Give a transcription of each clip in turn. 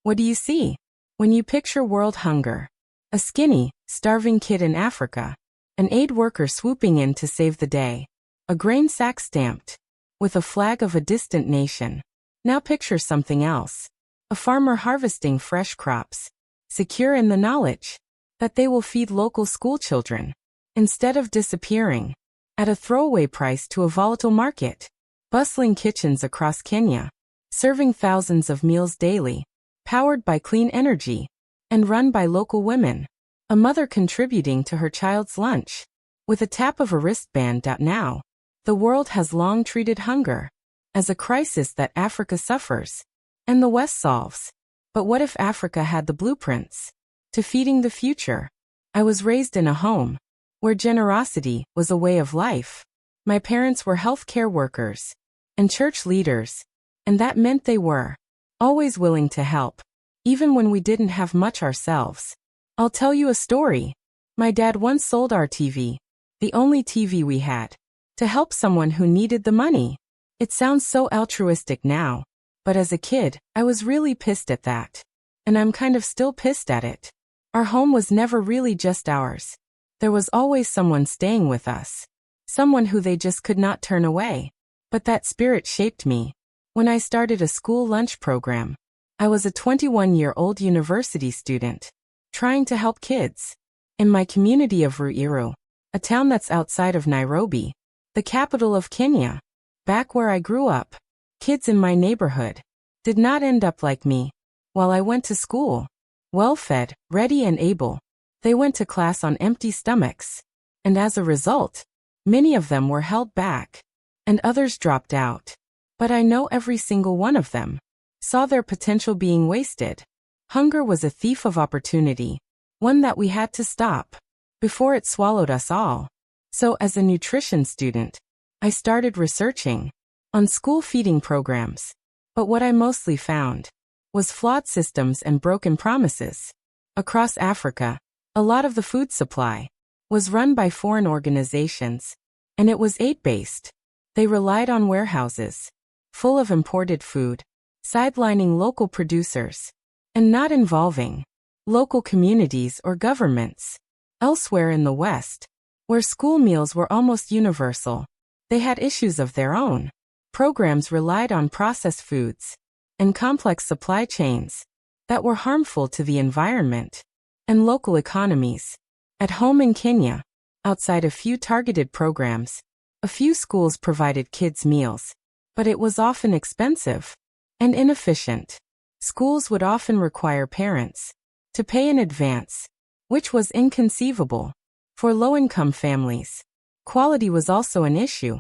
What do you see when you picture world hunger? A skinny, starving kid in Africa. An aid worker swooping in to save the day. A grain sack stamped with a flag of a distant nation. Now picture something else. A farmer harvesting fresh crops, secure in the knowledge that they will feed local school children, instead of disappearing at a throwaway price to a volatile market. Bustling kitchens across Kenya, serving thousands of meals daily, powered by clean energy, and run by local women. A mother contributing to her child's lunch with a tap of a wristband. Now, the world has long treated hunger as a crisis that Africa suffers and the West solves. But what if Africa had the blueprints to feeding the future? I was raised in a home where generosity was a way of life. My parents were healthcare workers and church leaders, and that meant they were always willing to help, even when we didn't have much ourselves. I'll tell you a story. My dad once sold our TV, the only TV we had, to help someone who needed the money. It sounds so altruistic now, but as a kid, I was really pissed at that. And I'm kind of still pissed at it. Our home was never really just ours. There was always someone staying with us. Someone who they just could not turn away. But that spirit shaped me. When I started a school lunch program, I was a 21-year-old university student, trying to help kids in my community of Ruiru, a town that's outside of Nairobi, the capital of Kenya. Back where I grew up, kids in my neighborhood did not end up like me. While I went to school, well-fed, ready and able, they went to class on empty stomachs. And as a result, many of them were held back, and others dropped out. But I know every single one of them saw their potential being wasted. Hunger was a thief of opportunity, one that we had to stop before it swallowed us all. So as a nutrition student, I started researching on school feeding programs. But what I mostly found was flawed systems and broken promises. Across Africa, a lot of the food supply was run by foreign organizations, and it was aid-based. They relied on warehouses full of imported food, sidelining local producers, and not involving local communities or governments. Elsewhere in the West, where school meals were almost universal, they had issues of their own. Programs relied on processed foods and complex supply chains that were harmful to the environment and local economies. At home in Kenya, outside a few targeted programs, a few schools provided kids meals, but it was often expensive and inefficient. Schools would often require parents to pay in advance, which was inconceivable for low-income families. Quality was also an issue.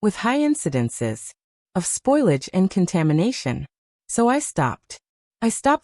With high incidences of spoilage and contamination. So I stopped.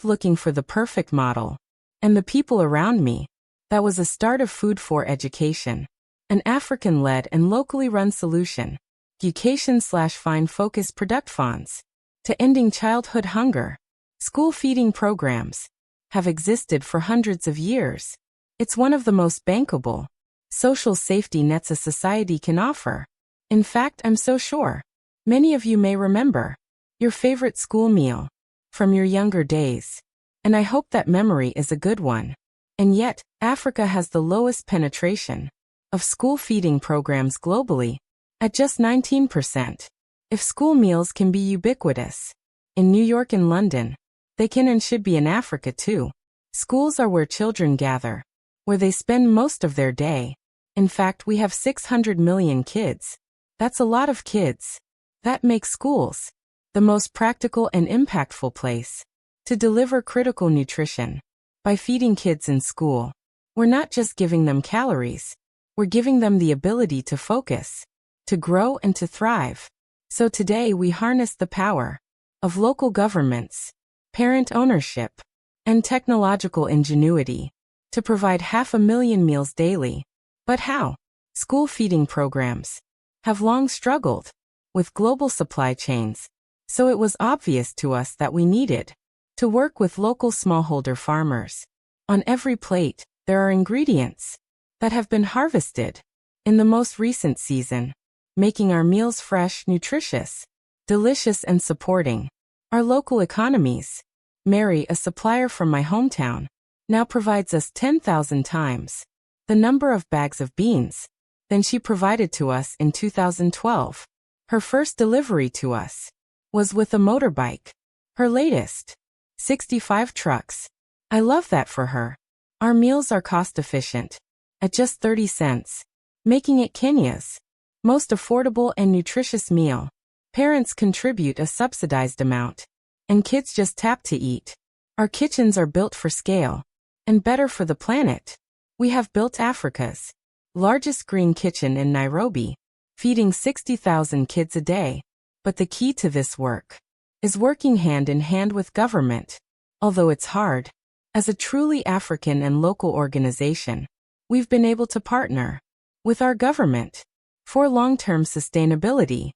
Looking for the perfect model and the people around me. That was a start of Food for Education, an African-led and locally run solution. Education/Fine Focus Product Funds to ending childhood hunger. School feeding programs have existed for hundreds of years. It's one of the most bankable social safety nets a society can offer. In fact, I'm so sure many of you may remember your favorite school meal from your younger days. And I hope that memory is a good one. And yet, Africa has the lowest penetration of school feeding programs globally, at just 19%. If school meals can be ubiquitous in New York and London, they can and should be in Africa too. Schools are where children gather, where they spend most of their day. In fact, we have 600 million kids. That's a lot of kids. That makes schools the most practical and impactful place to deliver critical nutrition. By feeding kids in school, we're not just giving them calories, we're giving them the ability to focus, to grow and to thrive. So today we harness the power of local governments, parent ownership, and technological ingenuity to provide 500,000 meals daily. But how? School feeding programs have long struggled with global supply chains, so it was obvious to us that we needed to work with local smallholder farmers. On every plate, there are ingredients that have been harvested in the most recent season, making our meals fresh, nutritious, delicious, and supporting Our local economies. Mary, a supplier from my hometown, now provides us 10,000 times the number of bags of beans than she provided to us in 2012. Her first delivery to us was with a motorbike. Her latest, 65 trucks. I love that for her. Our meals are cost efficient, at just 30 cents, making it Kenya's most affordable and nutritious meal. Parents contribute a subsidized amount, and kids just tap to eat. Our kitchens are built for scale, and better for the planet. We have built Africa's largest green kitchen in Nairobi, feeding 60,000 kids a day. But the key to this work is working hand in hand with government. Although it's hard, as a truly African and local organization, we've been able to partner with our government for long-term sustainability.